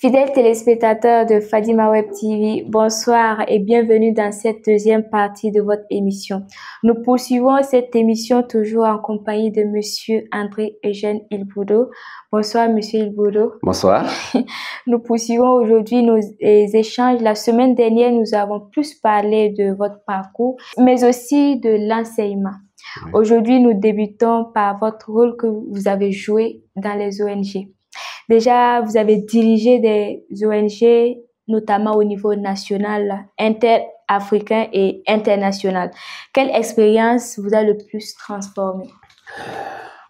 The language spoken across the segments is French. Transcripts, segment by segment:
Fidèles téléspectateurs de Fadima Web TV, bonsoir et bienvenue dans cette deuxième partie de votre émission. Nous poursuivons cette émission toujours en compagnie de Monsieur André Eugène Ilboudo. Bonsoir Monsieur Ilboudo. Bonsoir. Nous poursuivons aujourd'hui nos échanges. La semaine dernière, nous avons plus parlé de votre parcours, mais aussi de l'enseignement. Oui. Aujourd'hui, nous débutons par votre rôle que vous avez joué dans les ONG. Déjà, vous avez dirigé des ONG, notamment au niveau national, interafricain et international. Quelle expérience vous a le plus transformé?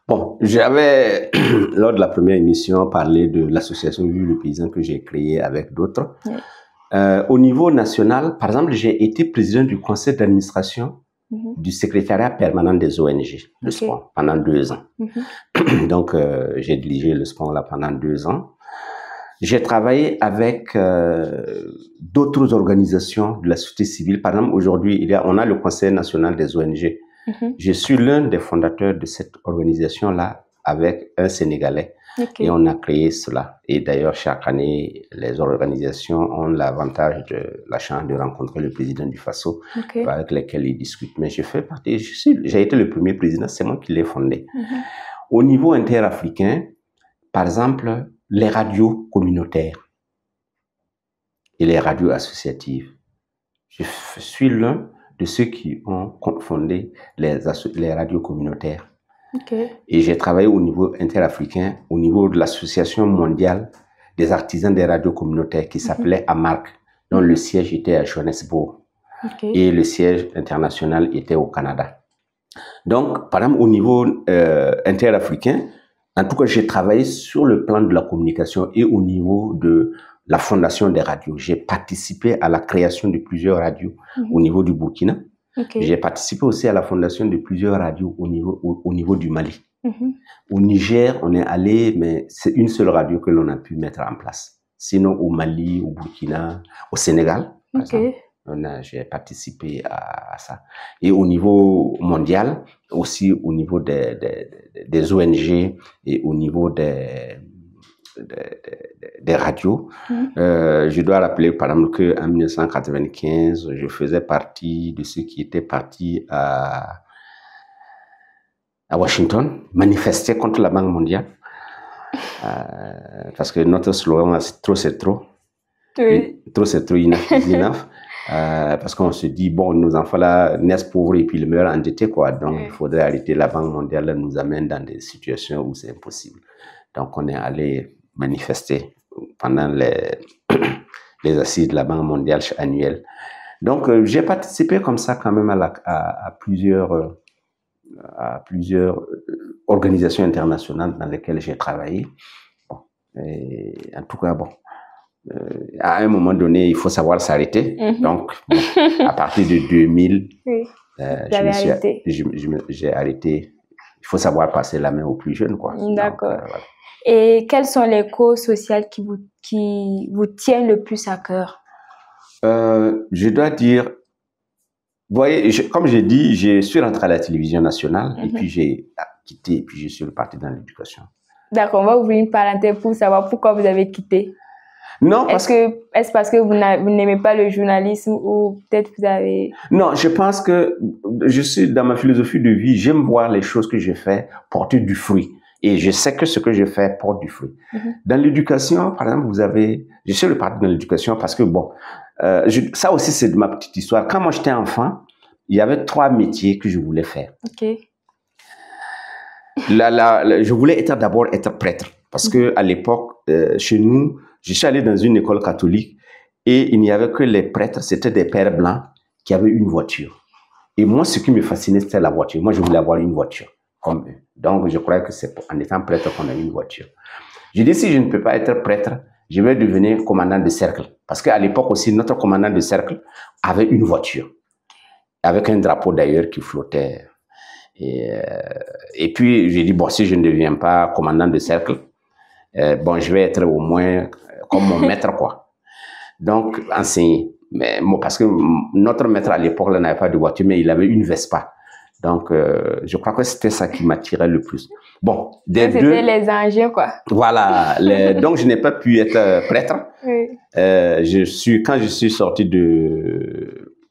Bon, j'avais, lors de la première émission, parlé de l'association Vive le Paysan que j'ai créée avec d'autres. Oui. Au niveau national, par exemple, j'ai été président du conseil d'administration du secrétariat permanent des ONG, le SPON, pendant 2 ans. Donc, j'ai dirigé le SPON là pendant 2 ans. J'ai travaillé avec d'autres organisations de la société civile. Par exemple, aujourd'hui, on a le Conseil national des ONG. Je suis l'un des fondateurs de cette organisation-là avec un Sénégalais. Et on a créé cela. Et d'ailleurs, chaque année, les organisations ont l'avantage de la chance de rencontrer le président du Faso, avec lequel ils discutent. Mais je fais partie, j'ai été le premier président, c'est moi qui l'ai fondé. Au niveau interafricain, par exemple, les radios communautaires et les radios associatives. Je suis l'un de ceux qui ont fondé les radios communautaires. Et j'ai travaillé au niveau interafricain, au niveau de l'association mondiale des artisans des radios communautaires qui s'appelait AMARC, dont le siège était à Johannesburg. Et le siège international était au Canada. Donc, par exemple, au niveau interafricain, en tout cas, j'ai travaillé sur le plan de la communication et au niveau de la fondation des radios. J'ai participé à la création de plusieurs radios au niveau du Burkina. J'ai participé aussi à la fondation de plusieurs radios au niveau du Mali. Au Niger, on est allé, mais c'est une seule radio que l'on a pu mettre en place. Sinon, au Mali, au Burkina, au Sénégal, par exemple, j'ai participé à ça. Et au niveau mondial, aussi au niveau des ONG et au niveau des radios. Je dois rappeler par exemple qu'en 1995, je faisais partie de ceux qui étaient partis à Washington, manifester contre la Banque mondiale. Parce que notre slogan, c'est trop, c'est trop. Oui. Trop, c'est trop, enough. Parce qu'on se dit, bon, nos enfants là naissent pauvres et puis ils meurent endettés, quoi. Donc, il faudrait arrêter. La Banque mondiale nous amène dans des situations où c'est impossible. Donc, on est allé manifester pendant les assises de la Banque mondiale annuelles. Donc, j'ai participé comme ça quand même à plusieurs organisations internationales dans lesquelles j'ai travaillé. Bon, et en tout cas, bon, à un moment donné, il faut savoir s'arrêter. Donc, bon, à partir de 2000, j'ai arrêté. Il faut savoir passer la main aux plus jeunes, quoi. D'accord. Voilà. Et quelles sont les causes sociales qui vous tiennent le plus à cœur? Je dois dire, vous voyez, comme j'ai dit, je suis rentré à la télévision nationale et puis j'ai quitté et puis je suis reparti dans l'éducation. D'accord, on va ouvrir une parenthèse pour savoir pourquoi vous avez quitté. Non, est-ce parce que vous n'aimez pas le journalisme ou peut-être vous avez... Non, je pense que je suis dans ma philosophie de vie, j'aime voir les choses que je fais porter du fruit. Et je sais que ce que je fais porte du fruit. Dans l'éducation, par exemple, je suis reparti dans l'éducation parce que, bon, ça aussi c'est de ma petite histoire. Quand moi j'étais enfant, il y avait 3 métiers que je voulais faire. Je voulais d'abord être prêtre parce que à l'époque, chez nous, je suis allé dans une école catholique et il n'y avait que les prêtres, c'était des pères blancs qui avaient une voiture. Et moi, ce qui me fascinait, c'était la voiture. Moi, je voulais avoir une voiture comme eux. Donc, je croyais que c'est en étant prêtre qu'on a une voiture. Je dis, si je ne peux pas être prêtre, je vais devenir commandant de cercle. Parce qu'à l'époque aussi, notre commandant de cercle avait une voiture. Avec un drapeau d'ailleurs qui flottait. Et puis, j'ai dit, bon, si je ne deviens pas commandant de cercle, bon, je vais être au moins comme mon maître, quoi. Donc, enseigner. Mais, bon, parce que notre maître à l'époque n'avait pas de voiture, mais il avait une Vespa. Donc, je crois que c'était ça qui m'attirait le plus. Bon, c'était les engins, quoi. Voilà. Donc, je n'ai pas pu être prêtre. Oui. Quand je suis sorti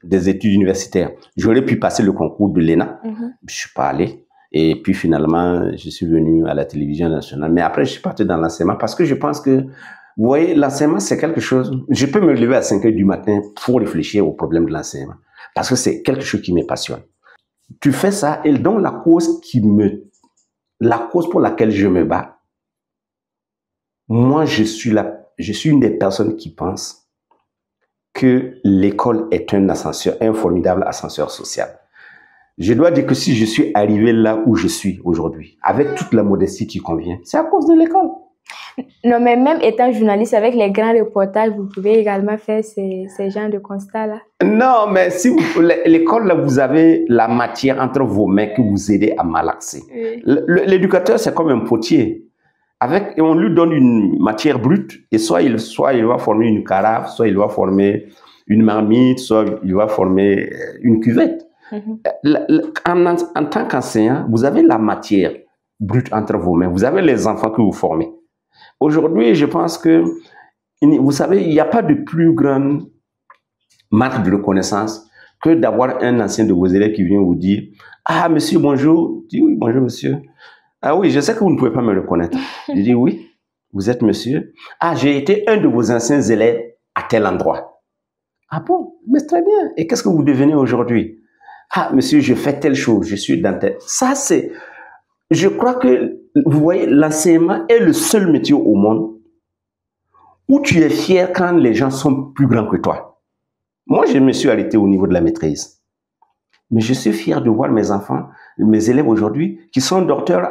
des études universitaires, j'aurais pu passer le concours de l'ENA. Je suis pas allé. Et puis, finalement, je suis venu à la télévision nationale. Mais après, je suis parti dans l'enseignement parce que je pense que, vous voyez, l'enseignement, c'est quelque chose... Je peux me lever à 5 heures du matin pour réfléchir au problème de l'enseignement. Parce que c'est quelque chose qui me passionne. Tu fais ça, et donc la cause pour laquelle je me bats, moi, je suis une des personnes qui pensent que l'école est un formidable ascenseur social. Je dois dire que si je suis arrivé là où je suis aujourd'hui, avec toute la modestie qui convient, c'est à cause de l'école. Non, mais même étant journaliste, avec les grands reportages, vous pouvez également faire ces genres de constats-là. Non, mais si l'école, là, vous avez la matière entre vos mains que vous aidez à malaxer. Oui. L'éducateur, c'est comme un potier. Et on lui donne une matière brute, et soit il va former une carafe, soit il va former une marmite, soit il va former une cuvette. En tant qu'enseignant, vous avez la matière brute entre vos mains. Vous avez les enfants que vous formez. Aujourd'hui, je pense que, vous savez, il n'y a pas de plus grande marque de reconnaissance que d'avoir un ancien de vos élèves qui vient vous dire « Ah, monsieur, bonjour. » Je dis « Oui, bonjour, monsieur. » « Ah oui, je sais que vous ne pouvez pas me reconnaître. » Je dis « Oui, vous êtes monsieur. »« Ah, j'ai été un de vos anciens élèves à tel endroit. »« Ah bon, mais très bien. Et qu'est-ce que vous devenez aujourd'hui? »« Ah, monsieur, je fais telle chose, je suis dans tel... » Ça, c'est... Je crois que, vous voyez, l'enseignement est le seul métier au monde où tu es fier quand les gens sont plus grands que toi. Moi, je me suis arrêté au niveau de la maîtrise. Mais je suis fier de voir mes enfants, mes élèves aujourd'hui, qui sont docteurs,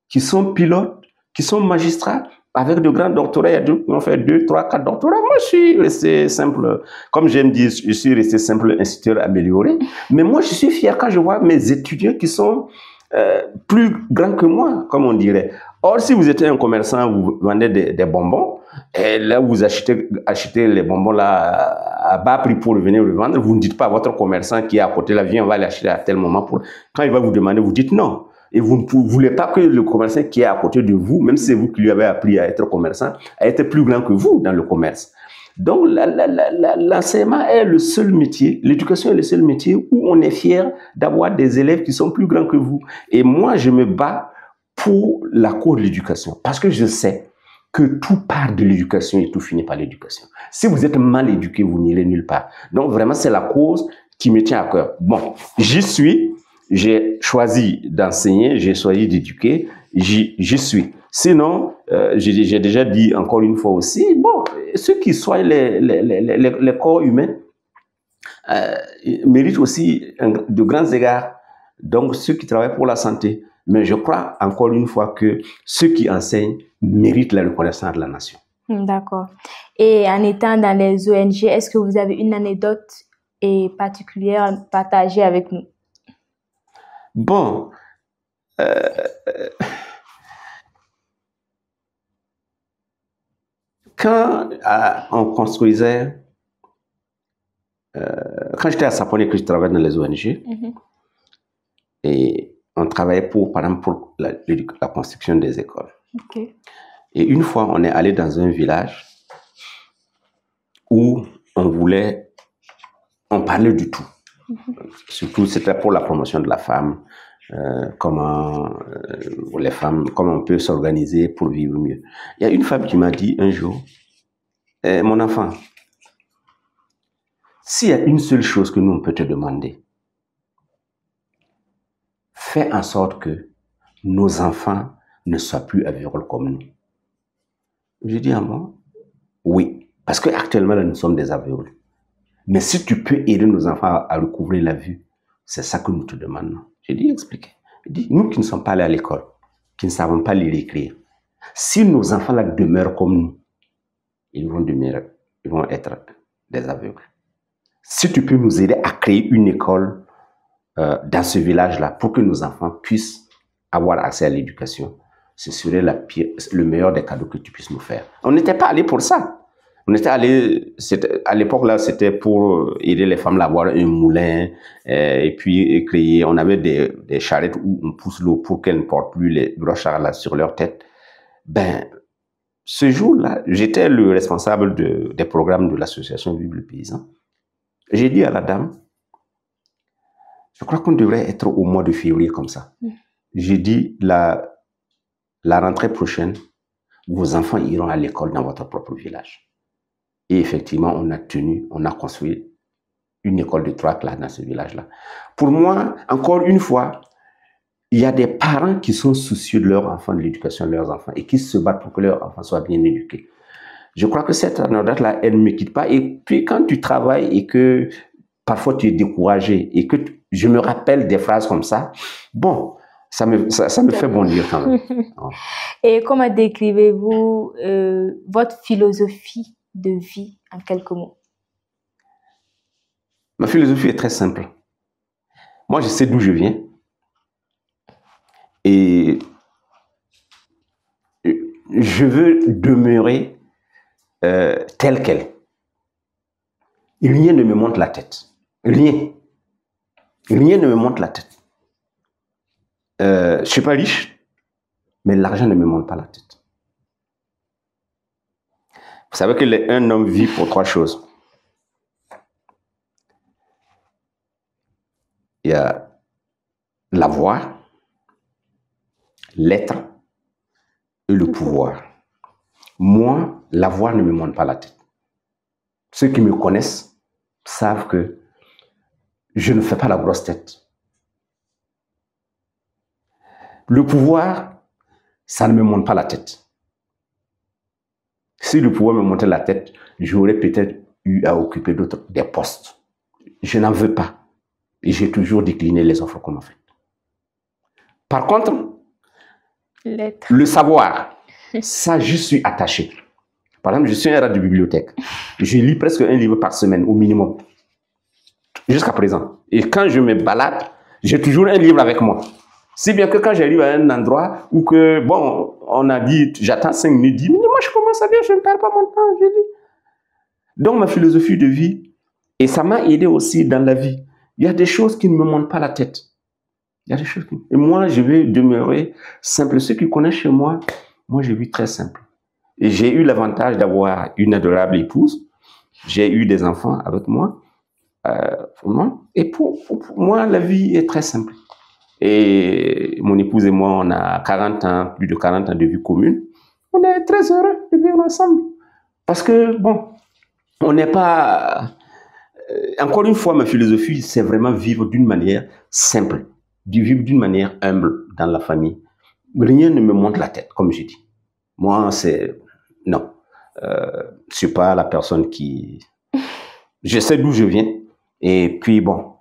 qui sont pilotes, qui sont magistrats, avec de grands doctorats. Il y a qui ont fait 2, 3, 4 doctorats. Moi, je suis resté simple, comme j'aime dire, je suis resté simple instituteur amélioré. Mais moi, je suis fier quand je vois mes étudiants qui sont plus grands que moi, comme on dirait. Or, si vous étiez un commerçant, vous vendez des bonbons, et là, vous achetez les bonbons là à bas prix pour venir le vendre, vous ne dites pas à votre commerçant qui est à côté là, viens, on va l'acheter à tel moment. Quand il va vous demander, vous dites non. Et vous ne voulez pas que le commerçant qui est à côté de vous, même si c'est vous qui lui avez appris à être commerçant, à être plus grand que vous dans le commerce. Donc, l'enseignement est le seul métier, l'éducation est le seul métier où on est fier d'avoir des élèves qui sont plus grands que vous. Et moi, je me bats pour la cause de l'éducation parce que je sais que tout part de l'éducation et tout finit par l'éducation. Si vous êtes mal éduqué, vous n'irez nulle part. Donc, vraiment, c'est la cause qui me tient à cœur. Bon, j'y suis, j'ai choisi d'enseigner, j'ai choisi d'éduquer, j'y suis. Sinon, j'ai déjà dit encore une fois aussi, bon, ceux qui soignent les corps humains méritent aussi de grands égards. Donc, ceux qui travaillent pour la santé. Mais je crois encore une fois que ceux qui enseignent méritent la reconnaissance de la nation. D'accord. Et en étant dans les ONG, est-ce que vous avez une anecdote particulière à partager avec nous? Bon, quand on construisait, quand j'étais à Sapone, que je travaillais dans les ONG, et on travaillait par exemple, pour la construction des écoles. Okay. Et une fois, on est allé dans un village où on parlait du tout. Surtout, c'était pour la promotion de la femme, comment on peut s'organiser pour vivre mieux. Il y a une femme qui m'a dit un jour, mon enfant, s'il y a une seule chose que nous on peut te demander, fais en sorte que nos enfants ne soient plus aveugles comme nous. J'ai dit à moi, oui, parce qu'actuellement nous sommes des aveugles. Mais si tu peux aider nos enfants à recouvrir la vue, c'est ça que nous te demandons. J'ai dit, expliquez. J'ai dit, nous qui ne sommes pas allés à l'école, qui ne savons pas lire et écrire, si nos enfants là demeurent comme nous, ils vont être des aveugles. Si tu peux nous aider à créer une école dans ce village-là pour que nos enfants puissent avoir accès à l'éducation, ce serait le meilleur des cadeaux que tu puisses nous faire. On n'était pas allé pour ça. On était allé, à l'époque là, c'était pour aider les femmes à avoir un moulin et puis créer. On avait des charrettes où on pousse l'eau pour qu'elles ne portent plus les gros charrettes là sur leur tête. Ben, ce jour-là, j'étais le responsable des programmes de l'association Vive le Paysan. J'ai dit à la dame, je crois qu'on devrait être au mois de février comme ça. J'ai dit, la rentrée prochaine, vos enfants iront à l'école dans votre propre village. Et effectivement, on a construit une école de 3 classes dans ce village-là. Pour moi, encore une fois, il y a des parents qui sont soucieux de leurs enfants, de l'éducation de leurs enfants, et qui se battent pour que leurs enfants soient bien éduqués. Je crois que cette anecdote-là, elle ne me quitte pas. Et puis, quand tu travailles et que parfois tu es découragé, et que je me rappelle des phrases comme ça, bon, ça me fait bondir quand même. Et comment décrivez-vous votre philosophie de vie en quelques mots? Ma philosophie est très simple. Moi, je sais d'où je viens. Et je veux demeurer tel quel. Rien ne me monte la tête. Rien. Rien ne me monte la tête. Je ne suis pas riche, mais l'argent ne me monte pas la tête. Vous savez qu'un homme vit pour 3 choses. Il y a l'avoir, l'être et le pouvoir. Moi, l'avoir ne me monte pas la tête. Ceux qui me connaissent savent que je ne fais pas la grosse tête. Le pouvoir, ça ne me monte pas la tête. Si le pouvoir me montait la tête, j'aurais peut-être eu à occuper des postes. Je n'en veux pas. Et j'ai toujours décliné les offres qu'on m'a faites. Par contre, le savoir, ça, je suis attaché. Par exemple, je suis un rat de bibliothèque. Je lis presque un livre par semaine, au minimum. Jusqu'à présent. Et quand je me balade, j'ai toujours un livre avec moi. Si bien que quand j'arrive à un endroit où que, bon, on a dit, j'attends 5 minutes, 10 minutes, moi je commence à lire, je ne perds pas mon temps, je lis. Donc ma philosophie de vie, et ça m'a aidé aussi dans la vie, il y a des choses qui ne me montent pas la tête. Il y a des choses qui... Et moi, je vais demeurer simple. Ceux qui connaissent chez moi, moi je vis très simple. Et j'ai eu l'avantage d'avoir une adorable épouse. J'ai eu des enfants avec moi. Et pour moi, la vie est très simple. Et mon épouse et moi, on a 40 ans, plus de 40 ans de vie commune. On est très heureux de vivre ensemble. Parce que, bon, on n'est pas... Encore une fois, ma philosophie, c'est vraiment vivre d'une manière simple, vivre d'une manière humble dans la famille. Rien ne me monte la tête, comme je dis. Moi, c'est... Non. Je ne suis pas la personne qui... Je sais d'où je viens. Et puis, bon,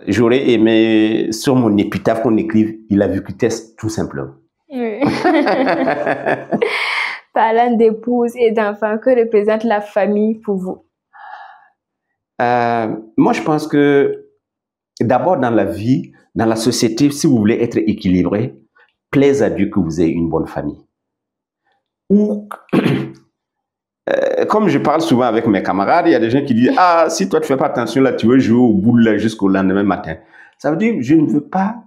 j'aurais aimé, sur mon épitaphe qu'on écrive, il a vécu test, tout simplement. Oui. Parlant d'épouse et d'enfants, que représente la famille pour vous? Moi, je pense que d'abord dans la vie, dans la société, si vous voulez être équilibré, plaise à Dieu que vous ayez une bonne famille. Ou, comme je parle souvent avec mes camarades, il y a des gens qui disent « Ah, si toi tu fais pas attention là, tu veux jouer au boule jusqu'au lendemain matin. » Ça veut dire je ne veux pas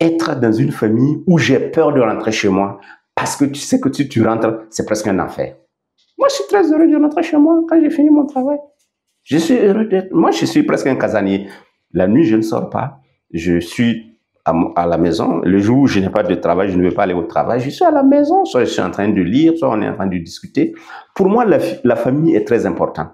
être dans une famille où j'ai peur de rentrer chez moi parce que tu sais que si tu rentres, c'est presque un enfer. Moi, je suis très heureux de rentrer chez moi quand j'ai fini mon travail. Je suis heureux d'être... Moi, je suis presque un casanier. La nuit, je ne sors pas. Je suis à la maison. Le jour où je n'ai pas de travail, je ne vais pas aller au travail. Je suis à la maison. Soit je suis en train de lire, soit on est en train de discuter. Pour moi, la famille est très importante.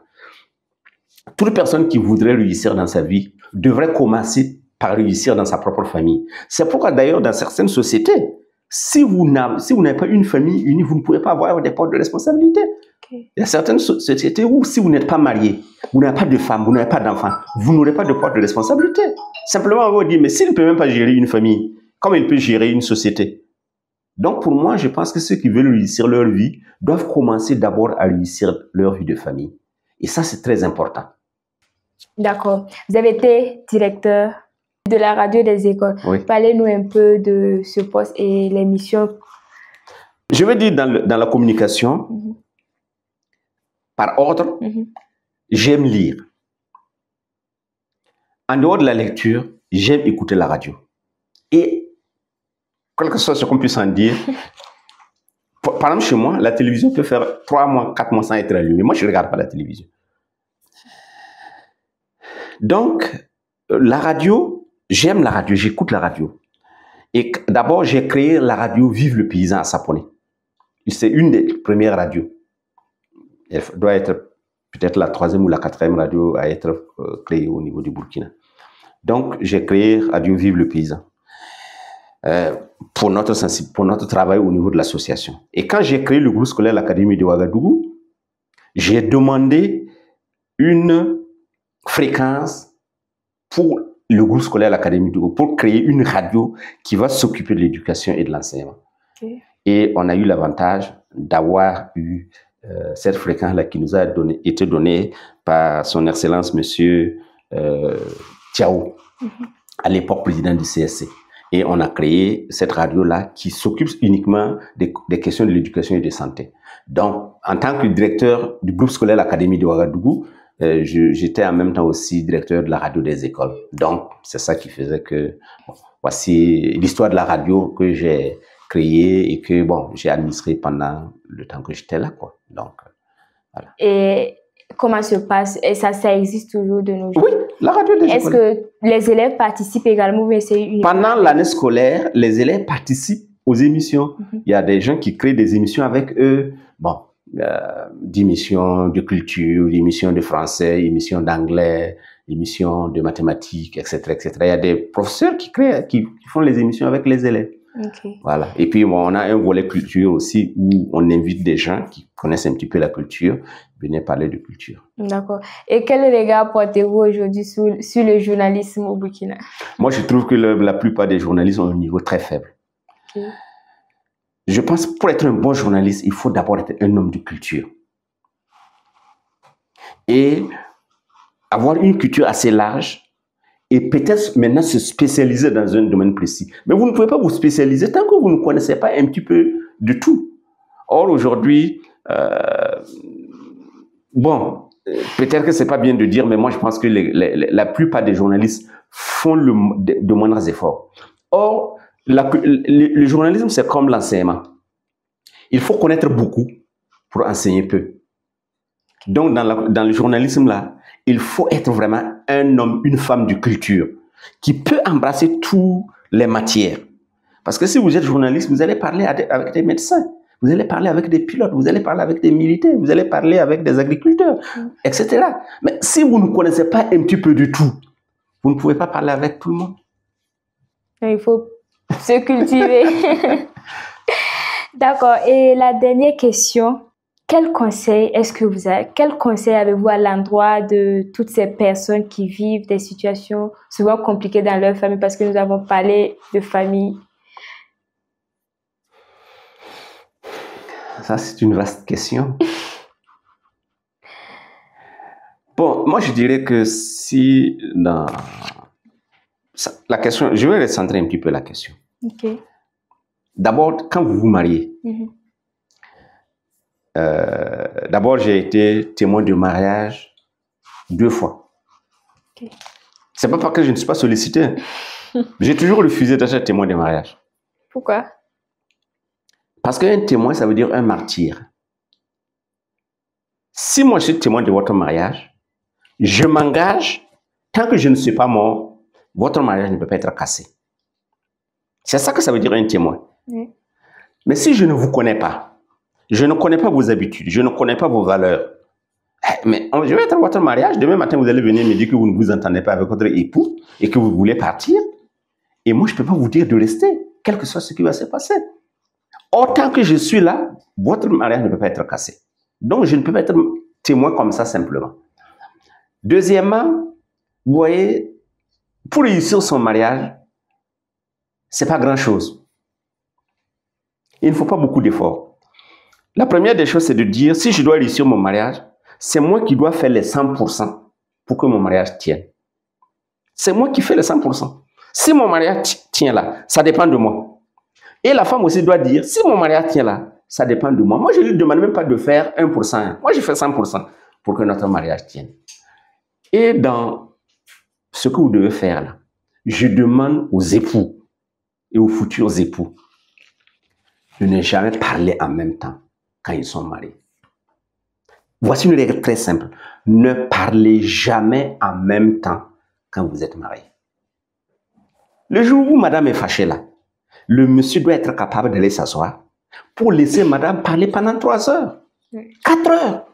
Toute personne qui voudrait réussir dans sa vie devrait commencer par réussir dans sa propre famille. C'est pourquoi d'ailleurs, dans certaines sociétés, si vous n'avez pas une famille unie, vous ne pouvez pas avoir des postes de responsabilité. Okay. Il y a certaines sociétés où si vous n'êtes pas marié, vous n'avez pas de femme, vous n'avez pas d'enfant, vous n'aurez pas de poste de responsabilité. Simplement, on va dire, mais s'il ne peut même pas gérer une famille, comment il peut gérer une société? Donc pour moi, je pense que ceux qui veulent réussir leur vie doivent commencer d'abord à réussir leur vie de famille. Et ça, c'est très important. D'accord. Vous avez été directeur de la radio des écoles. Oui. Parlez-nous un peu de ce poste et les missions. Je veux dire, dans la communication, par ordre, j'aime lire. En dehors de la lecture, j'aime écouter la radio. Et, quel que soit ce qu'on puisse en dire, par exemple, chez moi, la télévision peut faire 3 mois, 4 mois sans être allumée. Moi, je ne regarde pas la télévision. Donc, la radio, j'aime la radio, j'écoute la radio. Et d'abord, j'ai créé la radio Vive le paysan à Sapone. C'est une des premières radios. Elle doit être peut-être la 3e ou la 4e radio à être créée au niveau du Burkina. Donc, j'ai créé Radio Vive le paysan pour notre travail au niveau de l'association. Et quand j'ai créé le groupe scolaire l'Académie de Ouagadougou, j'ai demandé une fréquence pour le groupe scolaire l'Académie de Ouagadougou pour créer une radio qui va s'occuper de l'éducation et de l'enseignement. Okay. Et on a eu l'avantage d'avoir eu cette fréquence-là qui nous a été donnée par son Excellence Monsieur Tiao, à l'époque président du CSC. Et on a créé cette radio-là qui s'occupe uniquement des questions de l'éducation et de santé. Donc, en tant que directeur du groupe scolaire l'Académie de Ouagadougou, j'étais en même temps aussi directeur de la radio des écoles. Donc, c'est ça qui faisait que, bon, voici l'histoire de la radio que j'ai créée et que, bon, j'ai administré pendant le temps que j'étais là, quoi. Donc, voilà. Et comment se passe? Et ça existe toujours de nos jours? Oui, la radio des écoles. Est-ce que les élèves participent également? Pendant l'année scolaire, les élèves participent aux émissions. Il y a des gens qui créent des émissions avec eux. Bon, d'émissions de culture, d'émissions de français, émissions d'anglais, émissions de mathématiques, etc., etc. Il y a des professeurs qui font les émissions avec les élèves. Okay. Voilà. Et puis, bon, on a un volet culture aussi où on invite des gens qui connaissent un petit peu la culture, venir parler de culture. D'accord. Et quel regard portez-vous aujourd'hui sur le journalisme au Burkina? Moi, je trouve que la plupart des journalistes ont un niveau très faible. Okay. Je pense que pour être un bon journaliste, il faut d'abord être un homme de culture. Et avoir une culture assez large et peut-être maintenant se spécialiser dans un domaine précis. Mais vous ne pouvez pas vous spécialiser tant que vous ne connaissez pas un petit peu de tout. Or, aujourd'hui, bon, peut-être que ce n'est pas bien de dire, mais moi, je pense que la plupart des journalistes font de moindres efforts. Or, le journalisme, c'est comme l'enseignement. Il faut connaître beaucoup pour enseigner peu. Donc, dans le journalisme, là, il faut être vraiment un homme, une femme de culture qui peut embrasser toutes les matières. Parce que si vous êtes journaliste, vous allez parler avec des médecins, vous allez parler avec des pilotes, vous allez parler avec des militaires, vous allez parler avec des agriculteurs, etc. Mais si vous ne connaissez pas un petit peu du tout, vous ne pouvez pas parler avec tout le monde. Il faut se cultiver. D'accord. Et la dernière question, quel conseil avez-vous à l'endroit de toutes ces personnes qui vivent des situations souvent compliquées dans leur famille, parce que nous avons parlé de famille? Ça, c'est une vaste question. Bon, moi, je dirais que si dans la question, je vais recentrer un petit peu la question. Ok. D'abord, quand vous vous mariez, d'abord, j'ai été témoin de mariage 2 fois. Okay. C'est pas parce que je ne suis pas sollicité. J'ai toujours refusé d'être témoin de mariage. Pourquoi? Parce qu'un témoin, ça veut dire un martyr. Si moi je suis témoin de votre mariage, je m'engage, tant que je ne suis pas mort, votre mariage ne peut pas être cassé. C'est ça que ça veut dire un témoin. Oui. Mais si je ne vous connais pas, je ne connais pas vos habitudes, je ne connais pas vos valeurs, mais je vais être à votre mariage, demain matin vous allez venir me dire que vous ne vous entendez pas avec votre époux et que vous voulez partir, et moi je ne peux pas vous dire de rester, quel que soit ce qui va se passer. Or, tant que je suis là, votre mariage ne peut pas être cassé. Donc, je ne peux pas être témoin comme ça simplement. Deuxièmement, vous voyez, pour réussir son mariage, ce n'est pas grand-chose. Il ne faut pas beaucoup d'efforts. La première des choses, c'est de dire, si je dois réussir mon mariage, c'est moi qui dois faire les 100% pour que mon mariage tienne. C'est moi qui fais les 100%. Si mon mariage tient là, ça dépend de moi. Et la femme aussi doit dire, si mon mariage tient là, ça dépend de moi. Moi, je ne lui demande même pas de faire 1%. Moi, je fais 100% pour que notre mariage tienne. Et dans ce que vous devez faire là, je demande aux époux et aux futurs époux de ne jamais parler en même temps quand ils sont mariés. Voici une règle très simple. Ne parlez jamais en même temps quand vous êtes mariés. Le jour où madame est fâchée là, le monsieur doit être capable d'aller s'asseoir pour laisser madame parler pendant 3 heures, 4 heures.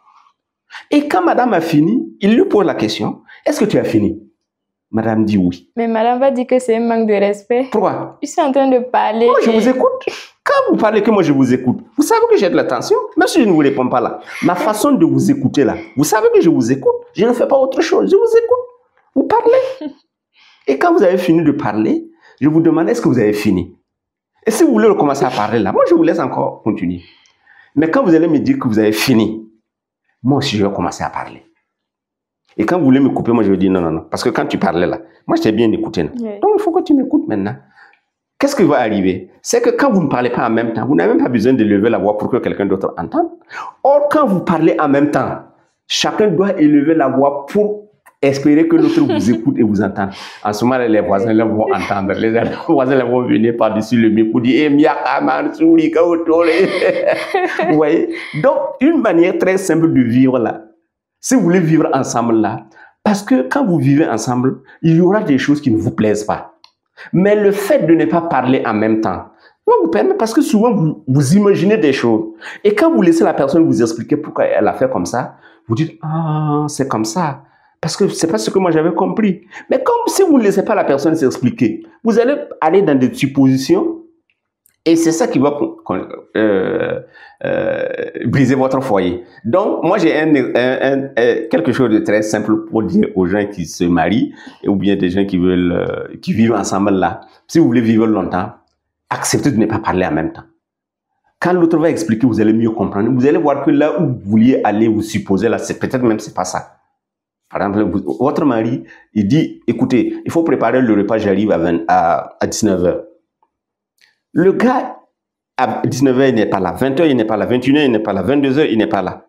Et quand madame a fini, il lui pose la question, est-ce que tu as fini? Madame dit oui. Mais madame va dire que c'est un manque de respect. Pourquoi? Je suis en train de parler. Moi, je vous écoute. Quand vous parlez que moi, je vous écoute, vous savez que j'ai de l'attention, même si je ne vous réponds pas là. Ma façon de vous écouter là, vous savez que je vous écoute. Je ne fais pas autre chose. Je vous écoute. Vous parlez. Et quand vous avez fini de parler, je vous demande, est-ce que vous avez fini? Et si vous voulez recommencer à parler là, moi, je vous laisse encore continuer. Mais quand vous allez me dire que vous avez fini, moi aussi, je vais commencer à parler. Et quand vous voulez me couper, moi, je vais dire non, non, non. Parce que quand tu parlais là, moi, je t'ai bien écouté. Oui. Donc, il faut que tu m'écoutes maintenant. Qu'est-ce qui va arriver? C'est que quand vous ne parlez pas en même temps, vous n'avez même pas besoin de lever la voix pour que quelqu'un d'autre entende. Or, quand vous parlez en même temps, chacun doit élever la voix pour espérer que l'autre vous écoute et vous entende. En ce moment, les voisins là vont entendre. Les voisins là vont venir par-dessus le mur pour dire vous voyez? Donc, une manière très simple de vivre là, si vous voulez vivre ensemble là, parce que quand vous vivez ensemble, il y aura des choses qui ne vous plaisent pas. Mais le fait de ne pas parler en même temps va vous permettre, parce que souvent vous imaginez des choses. Et quand vous laissez la personne vous expliquer pourquoi elle a fait comme ça, vous dites, ah, c'est comme ça. Parce que c'est pas ce que moi j'avais compris. Mais comme si vous ne laissez pas la personne s'expliquer, vous allez aller dans des suppositions. Et c'est ça qui va briser votre foyer. Donc, moi, j'ai quelque chose de très simple pour dire aux gens qui se marient, ou bien des gens qui vivent ensemble là. Si vous voulez vivre longtemps, acceptez de ne pas parler en même temps. Quand l'autre va expliquer, vous allez mieux comprendre. Vous allez voir que là où vous vouliez aller, vous supposez là, c'est peut-être même c'est pas ça. Par exemple, votre mari, il dit, écoutez, il faut préparer le repas, j'arrive à 19h. Le gars, à 19h, il n'est pas là. 20h, il n'est pas là. 21h, il n'est pas là. 22h, il n'est pas là.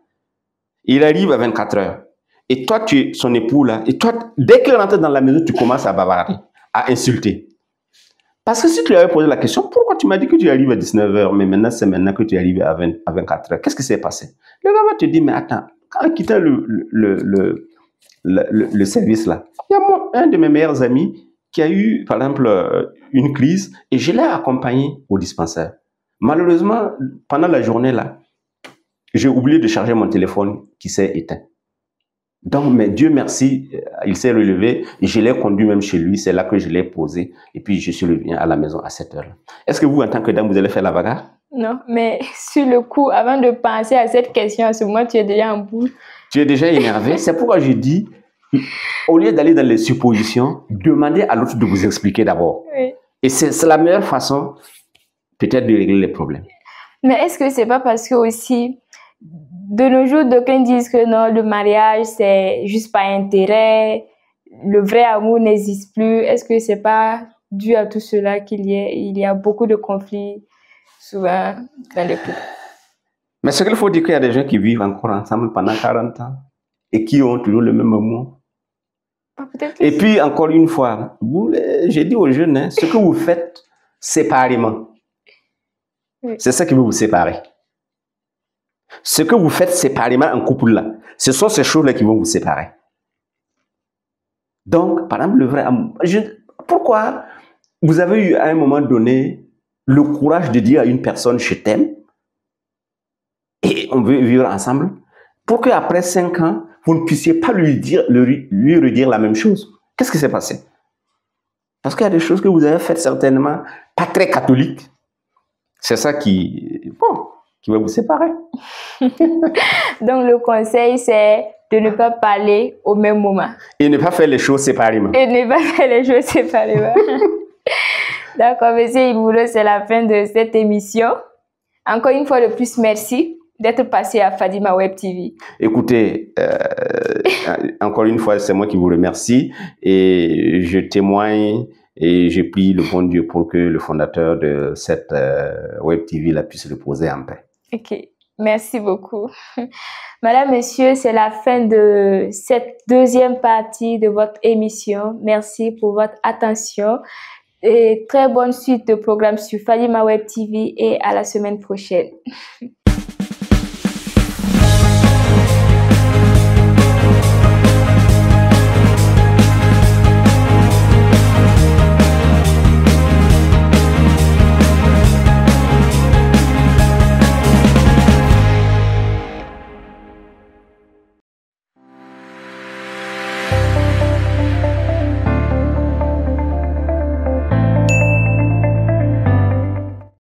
Il arrive à 24h. Et toi, tu es son époux là. Et toi, dès qu'il rentre dans la maison, tu commences à bavarder, à insulter. Parce que si tu lui avais posé la question, pourquoi tu m'as dit que tu arrives à 19h, mais maintenant, c'est maintenant que tu arrives à 24h. Qu'est-ce qui s'est passé? Le gars va te dire, mais attends, en quittant le service là, il y a un de mes meilleurs amis qui a eu, par exemple, une crise et je l'ai accompagné au dispensaire. Malheureusement, pendant la journée là, j'ai oublié de charger mon téléphone qui s'est éteint. Donc, mais Dieu merci, il s'est relevé et je l'ai conduit même chez lui. C'est là que je l'ai posé et puis je suis revenu à la maison à 7h. Est-ce que vous, en tant que dame, vous allez faire la bagarre? Non, mais sur le coup, avant de penser à cette question, à ce moment, tu es déjà en boule. Tu es déjà énervé. C'est pourquoi je dis, au lieu d'aller dans les suppositions, demandez à l'autre de vous expliquer d'abord. Oui. Et c'est la meilleure façon, peut-être, de régler les problèmes. Mais est-ce que c'est pas parce que aussi, de nos jours, d'aucuns disent que non, le mariage, c'est juste par intérêt, le vrai amour n'existe plus. Est-ce que c'est pas dû à tout cela qu'il y a beaucoup de conflits souvent dans les couples? Mais ce qu'il faut dire, qu'il y a des gens qui vivent encore ensemble pendant 40 ans et qui ont toujours le même amour. Et puis, encore une fois, j'ai dit aux jeunes, hein, ce que vous faites séparément, oui, c'est ça qui va vous séparer. Ce que vous faites séparément en couple là, ce sont ces choses-là qui vont vous séparer. Donc, par exemple, le vrai amour. Pourquoi vous avez eu à un moment donné le courage de dire à une personne, je t'aime, et on veut vivre ensemble, pour qu'après 5 ans, vous ne puissiez pas lui redire la même chose? Qu'est-ce qui s'est passé? Parce qu'il y a des choses que vous avez faites certainement pas très catholiques. C'est ça qui va vous séparer. Donc le conseil, c'est de ne pas parler au même moment. Et ne pas faire les choses séparément. Et ne pas faire les choses séparément. D'accord, monsieur Iboulo, c'est la fin de cette émission. Encore une fois de plus, merci d'être passé à Fadima Web TV. Écoutez, encore une fois, c'est moi qui vous remercie et je témoigne et je prie le bon Dieu pour que le fondateur de cette Web TV la puisse reposer en paix. Ok, merci beaucoup. Madame, Monsieur, c'est la fin de cette deuxième partie de votre émission. Merci pour votre attention et très bonne suite de programme sur Falima Web TV et à la semaine prochaine.